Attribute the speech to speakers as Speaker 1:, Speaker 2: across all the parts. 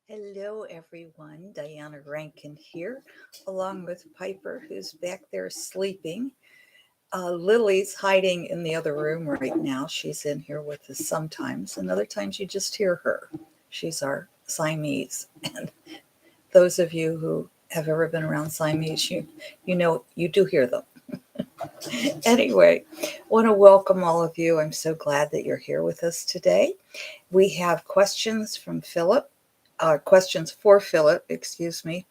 Speaker 1: Hello, everyone. Diana Rankin here, along with Piper, who's back there sleeping. Lily's hiding in the other room right now. She's in here with us sometimes, and other times you just hear her. She's our Siamese. And those of you who have ever been around Siamese, you know you do hear them. Anyway, want to welcome all of you. I'm so glad that you're here with us today. We have questions from Philip, questions for Philip, excuse me,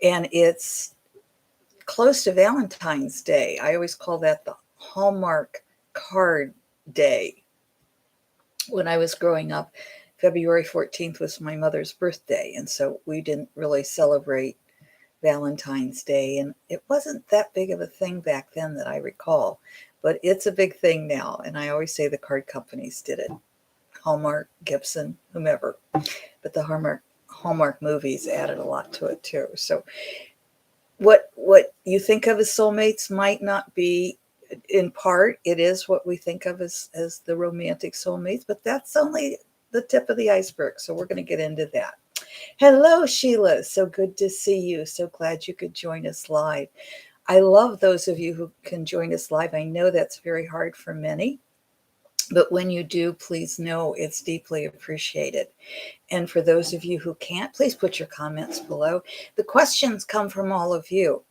Speaker 1: and it's close to Valentine's Day. I always call that the Hallmark Card Day. When I was growing up, February 14th was my mother's birthday, and so we didn't really celebrate Valentine's Day, and it wasn't that big of a thing back then that I recall, but it's a big thing now, and I always say the card companies did it. Hallmark, Gibson, whomever. But the Hallmark movies added a lot to it too. So what you think of as soulmates might not be, in part it is what we think of as the romantic soulmates, but that's only the tip of the iceberg. So we're going to get into that. Hello, Sheila. So good to see you. So glad you could join us live. I love those of you who can join us live. I know that's very hard for many, but when you do, please know it's deeply appreciated. And for those of you who can't, please put your comments below. The questions come from all of you.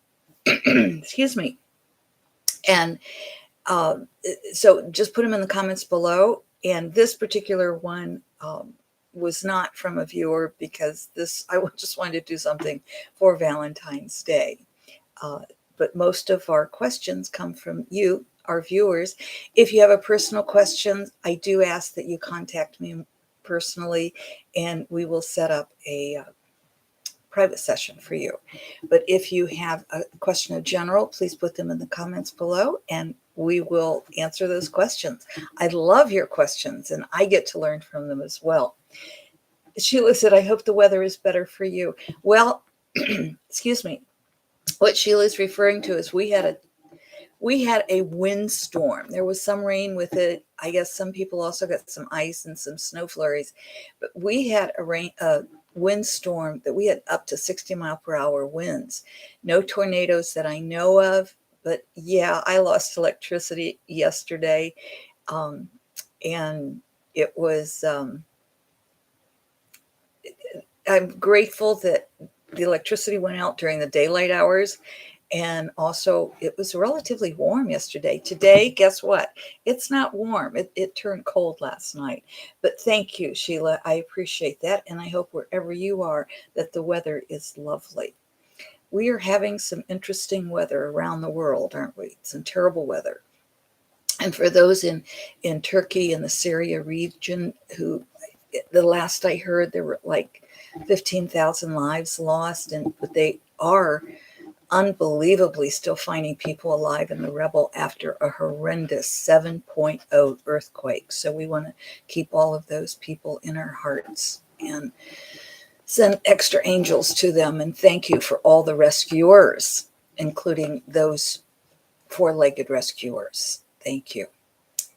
Speaker 1: Excuse me. And uh, so just put them in the comments below. And this particular one was not from a viewer, because I just wanted to do something for Valentine's Day. Uh, but most of our questions come from you, our viewers. If you have a personal question, I do ask that you contact me personally, and we will set up a private session for you. But if you have a question of general, please put them in the comments below, and we will answer those questions. I love your questions, and I get to learn from them as well. Sheila said, I hope the weather is better for you. Well, excuse me. What Sheila's referring to is we had a windstorm. There was some rain with it. I guess some people also got some ice and some snow flurries, but we had a windstorm that we had up to 60-mile-per-hour winds. No tornadoes that I know of, but yeah, I lost electricity yesterday, and it was. I'm grateful that the electricity went out during the daylight hours. And also, it was relatively warm yesterday. Today, guess what? It's not warm. It turned cold last night. But thank you, Sheila. I appreciate that. And I hope wherever you are that the weather is lovely. We are having some interesting weather around the world, aren't we? Some terrible weather. And for those in Turkey and the Syria region who, the last I heard, there were like 15,000 lives lost, but they are unbelievably still finding people alive in the rubble after a horrendous 7.0 earthquake. So we want to keep all of those people in our hearts and send extra angels to them. And thank you for all the rescuers, including those four-legged rescuers. Thank you.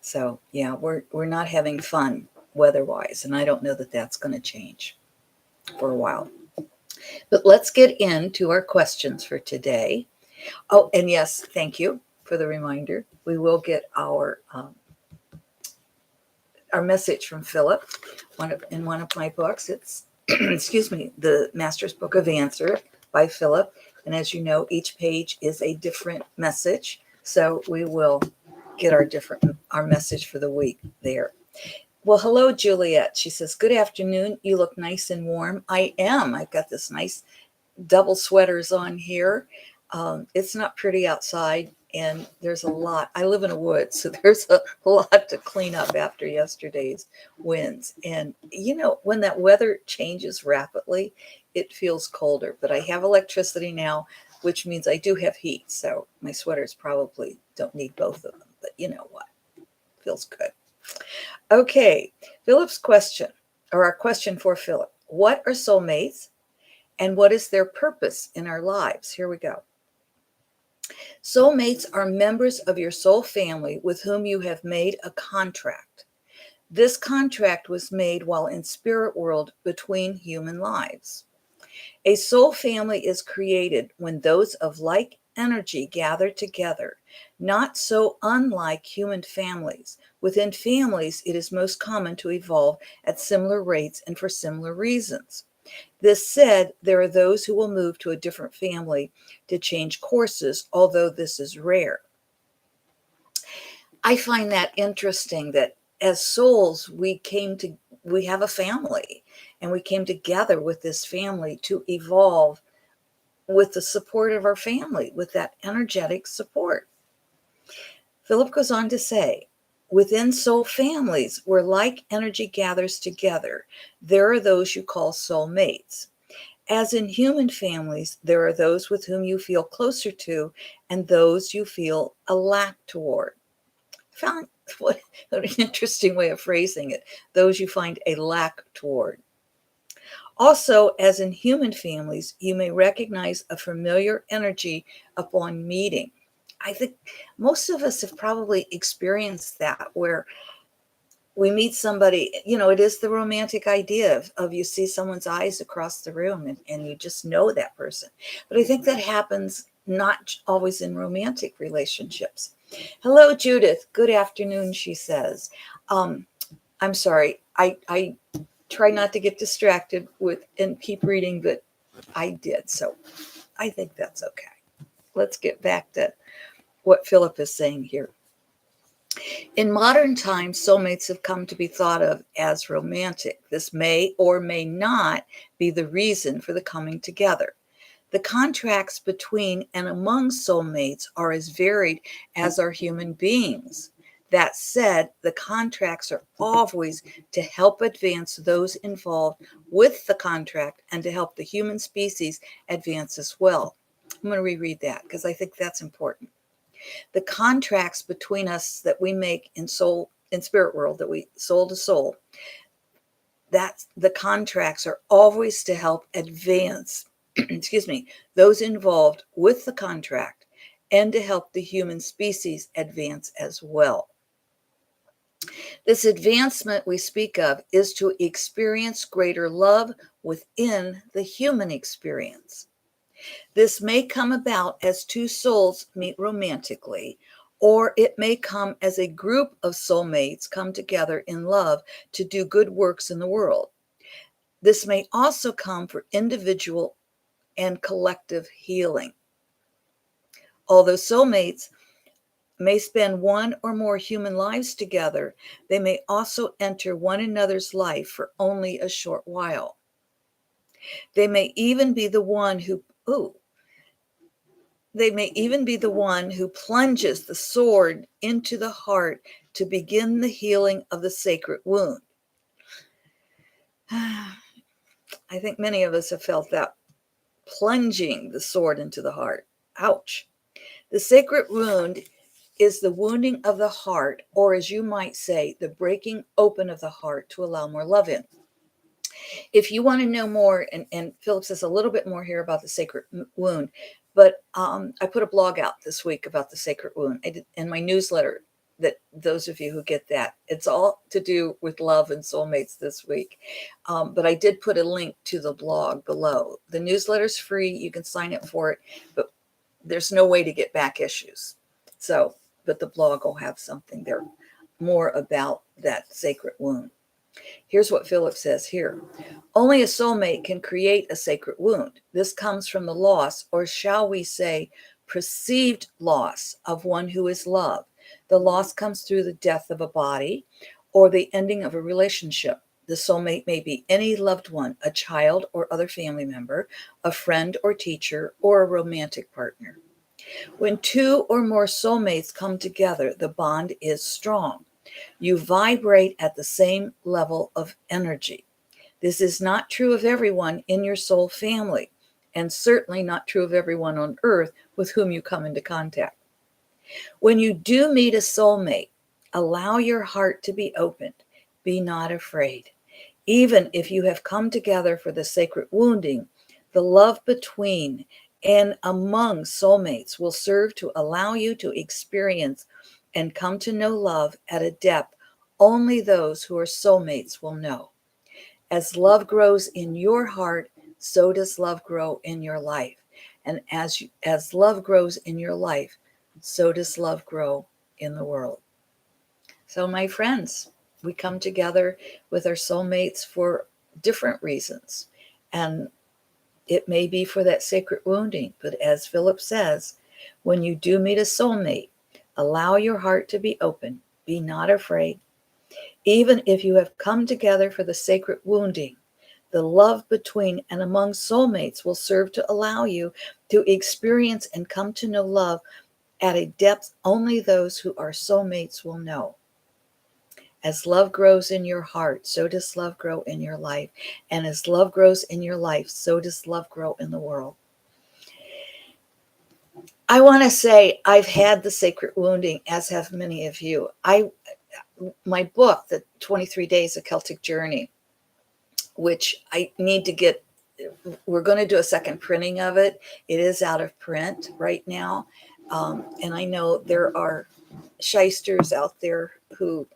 Speaker 1: So yeah, we're not having fun weather-wise, and I don't know that that's going to change for a while. But let's get into our questions for today. Oh, and yes, thank you for the reminder. We will get our message from Phillip in one of my books. It's excuse me, the Master's Book of Answer by Phillip. And as you know, each page is a different message. So we will get our message for the week there. Well, hello, Juliet. She says, good afternoon. You look nice and warm. I am. I've got this nice double sweaters on here. It's not pretty outside, and there's a lot. I live in a woods, so there's a lot to clean up after yesterday's winds. And, you know, when that weather changes rapidly, it feels colder. But I have electricity now, which means I do have heat. So my sweaters probably don't need both of them. But you know what? Feels good. Okay, Philip's question, or our question for Philip. What are soulmates, and what is their purpose in our lives? Here we go. Soulmates are members of your soul family with whom you have made a contract. This contract was made while in spirit world between human lives. A soul family is created when those of like energy gather together, not so unlike human families. Within families, it is most common to evolve at similar rates and for similar reasons. This said, there are those who will move to a different family to change courses, although this is rare. I find that interesting that as souls, we have a family and we came together with this family to evolve with the support of our family, with that energetic support. Phillip goes on to say, within soul families where like energy gathers together, there are those you call soul mates. As in human families, there are those with whom you feel closer to and those you feel a lack toward. Found what an interesting way of phrasing it. Those you find a lack toward. Also, as in human families, you may recognize a familiar energy upon meeting. I think most of us have probably experienced that where we meet somebody, it is the romantic idea of you see someone's eyes across the room and you just know that person. But I think that happens not always in romantic relationships. Hello, Judith. Good afternoon, she says. I'm sorry. I try not to get distracted with and keep reading, but I did. So I think that's okay. Let's get back to what Phillip is saying here. In modern times, soulmates have come to be thought of as romantic. This may or may not be the reason for the coming together. The contracts between and among soulmates are as varied as are human beings. That said, the contracts are always to help advance those involved with the contract and to help the human species advance as well. I'm going to reread that because I think that's important. The contracts between us that we make in spirit world, that we soul to soul, that the contracts are always to help advance those involved with the contract and to help the human species advance as well. This advancement we speak of is to experience greater love within the human experience. This may come about as two souls meet romantically, or it may come as a group of soulmates come together in love to do good works in the world. This may also come for individual and collective healing. Although soulmates may spend one or more human lives together, they may also enter one another's life for only a short while. They may even be the one who plunges the sword into the heart to begin the healing of the sacred wound. I think many of us have felt that, plunging the sword into the heart. Ouch. The sacred wound is the wounding of the heart, or as you might say, the breaking open of the heart to allow more love in. If you want to know more, and Phillip says a little bit more here about the sacred wound, but I put a blog out this week about the sacred wound. I did in my newsletter, that those of you who get that, it's all to do with love and soulmates this week. But I did put a link to the blog below. The newsletter's free. You can sign up for it, but there's no way to get back issues. So, but the blog will have something there more about that sacred wound. Here's what Phillip says here. Only a soulmate can create a sacred wound. This comes from the loss, or shall we say, perceived loss of one who is loved. The loss comes through the death of a body or the ending of a relationship. The soulmate may be any loved one, a child or other family member, a friend or teacher, or a romantic partner. When two or more soulmates come together, the bond is strong. You vibrate at the same level of energy. This is not true of everyone in your soul family, and certainly not true of everyone on earth with whom you come into contact. When you do meet a soulmate, allow your heart to be opened. Be not afraid. Even if you have come together for the sacred wounding, the love between and among soulmates will serve to allow you to experience and come to know love at a depth only those who are soulmates will know. As love grows in your heart, so does love grow in your life. And as love grows in your life, so does love grow in the world. So, my friends, we come together with our soulmates for different reasons. And it may be for that sacred wounding, but as Phillip says, when you do meet a soulmate, allow your heart to be open. Be not afraid. Even if you have come together for the sacred wounding, the love between and among soulmates will serve to allow you to experience and come to know love at a depth only those who are soulmates will know. As love grows in your heart, so does love grow in your life. And as love grows in your life, so does love grow in the world. I want to say I've had the sacred wounding, as have many of you. My book, The 23 Days of Celtic Journey, which I need to get, we're going to do a second printing of it. It is out of print right now. And I know there are shysters out there who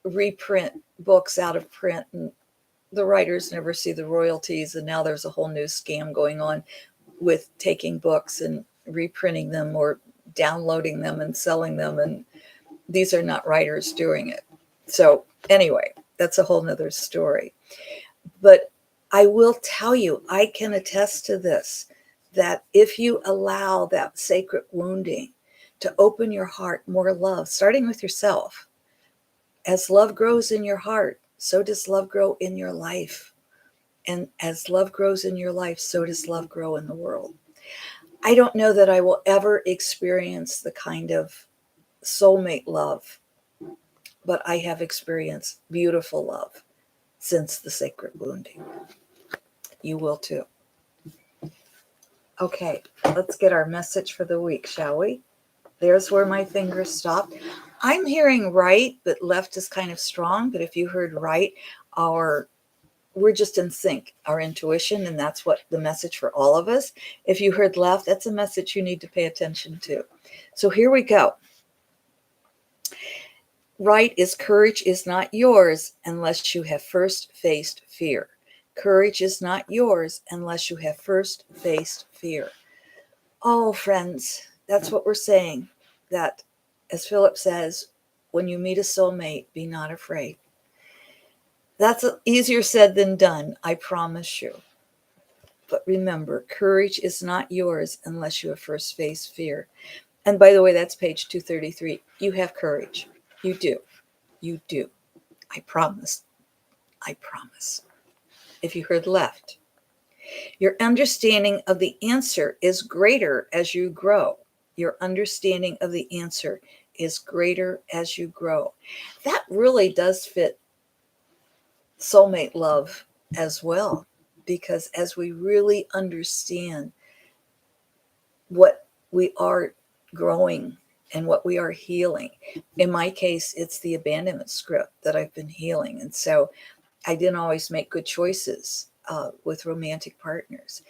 Speaker 1: reprint books out of print, and the writers never see the royalties. And now there's a whole new scam going on with taking books and reprinting them or downloading them and selling them. And these are not writers doing it. So anyway, that's a whole nother story. But I will tell you, I can attest to this, that if you allow that sacred wounding to open your heart more love, starting with yourself, as love grows in your heart, so does love grow in your life. And as love grows in your life, so does love grow in the world. I don't know that I will ever experience the kind of soulmate love, but I have experienced beautiful love since the sacred wounding. You will too. Okay, let's get our message for the week, shall we? There's where my fingers stopped. I'm hearing right, but left is kind of strong. But if you heard right, we're just in sync, our intuition, and that's what the message for all of us. If you heard left, that's a message you need to pay attention to. So here we go. Right is courage is not yours unless you have first faced fear. Courage is not yours unless you have first faced fear. Oh, friends, that's what we're saying. That, as Phillip says, when you meet a soulmate, be not afraid. That's easier said than done, I promise you. But remember, courage is not yours unless you have first faced fear. And by the way, that's page 233. You have courage. You do. You do. I promise. I promise. If you heard left, your understanding of the answer is greater as you grow. Your understanding of the answer is greater as you grow. That really does fit soulmate love as well, because as we really understand what we are growing and what we are healing, in my case, it's the abandonment script that I've been healing. And so I didn't always make good choices with romantic partners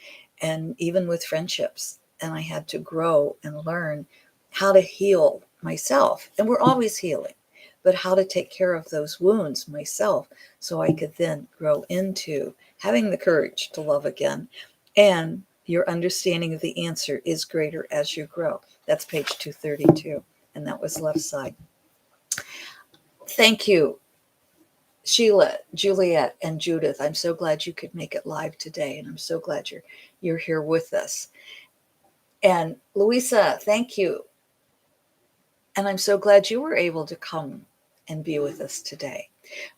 Speaker 1: and even with friendships. And I had to grow and learn how to heal myself. And we're always healing, but how to take care of those wounds myself so I could then grow into having the courage to love again. And your understanding of the answer is greater as you grow. That's page 232. And that was left side. Thank you, Sheila, Juliet, and Judith. I'm so glad you could make it live today, and I'm so glad you're here with us. And Louisa, thank you. And I'm so glad you were able to come and be with us today.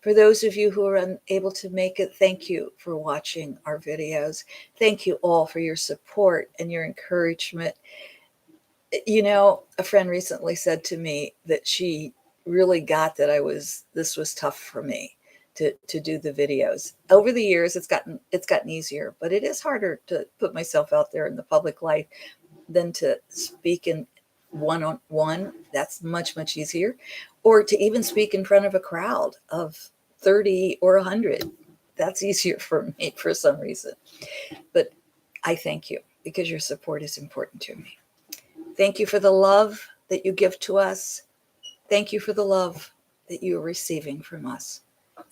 Speaker 1: For those of you who are unable to make it, thank you for watching our videos. Thank you all for your support and your encouragement. You know, a friend recently said to me that she really got that this was tough for me to do the videos. Over the years, it's gotten easier, but it is harder to put myself out there in the public life than to speak in one-on-one. That's much, much easier. Or to even speak in front of a crowd of 30 or 100. That's easier for me for some reason. But I thank you because your support is important to me. Thank you for the love that you give to us. Thank you for the love that you are receiving from us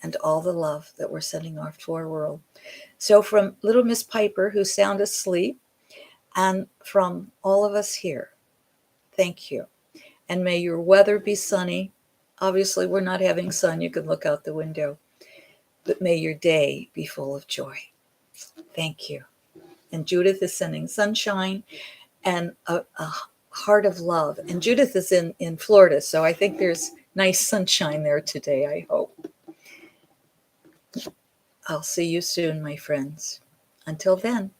Speaker 1: and all the love that we're sending off to our world. So from little Miss Piper, who's sound asleep, and from all of us here, thank you. And may your weather be sunny. Obviously, we're not having sun. You can look out the window. But may your day be full of joy. Thank you. And Judith is sending sunshine and a heart of love. And Judith is in Florida, so I think there's nice sunshine there today, I hope. I'll see you soon, my friends. Until then.